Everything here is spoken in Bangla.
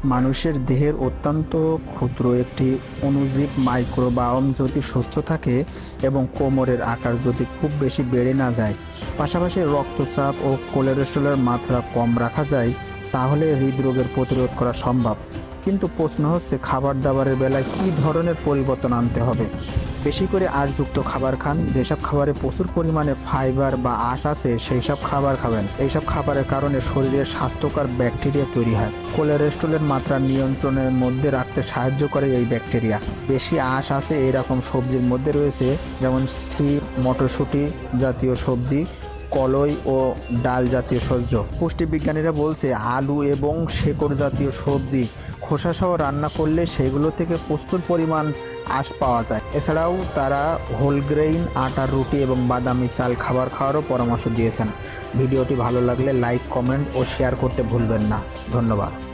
মানুষের দেহের অত্যন্ত ক্ষুদ্র একটি অণুজীব মাইক্রোবায়োম যদি সুস্থ থাকে এবং কোমরের আকার যদি খুব বেশি বেড়ে না যায়, পাশাপাশি রক্তচাপ ও কোলেস্টেরলের মাত্রা কম রাখা যায়, তাহলে হৃদরোগের প্রতিরোধ করা সম্ভব। কিন্তু প্রশ্ন হচ্ছে, খাবার দাবারের বেলায় কী ধরনের পরিবর্তন আনতে হবে? বেশি করে আঁশযুক্ত খাবার খান। যেসব খাবারে প্রচুর পরিমাণে ফাইবার বা আঁশ আছে সেই সব খাবার খাবেন। এইসব খাবারের কারণে শরীরে স্বাস্থ্যকর ব্যাকটেরিয়া তৈরি হয়। কোলেস্টেরলের মাত্রা নিয়ন্ত্রণের মধ্যে রাখতে সাহায্য করে এই ব্যাকটেরিয়া। বেশি আঁশ আছে এরকম সবজির মধ্যে রয়েছে যেমন সিম, মটরশুঁটি জাতীয় সবজি, কলই ও ডাল জাতীয় শস্য। পুষ্টিবিজ্ঞানীরা বলছে আলু এবং শেকড় জাতীয় সবজি খোসা সহ রান্না করলে সেগুলো থেকে প্রচুর পরিমাণ আঁশ পাওয়া যায়। এছাড়াও তারা হোলগ্রেইন আটার রুটি এবং বাদামি চাল খাবার খাওয়ারও পরামর্শ দিয়েছেন। ভিডিওটি ভালো লাগলে লাইক, কমেন্ট ও শেয়ার করতে ভুলবেন না। ধন্যবাদ।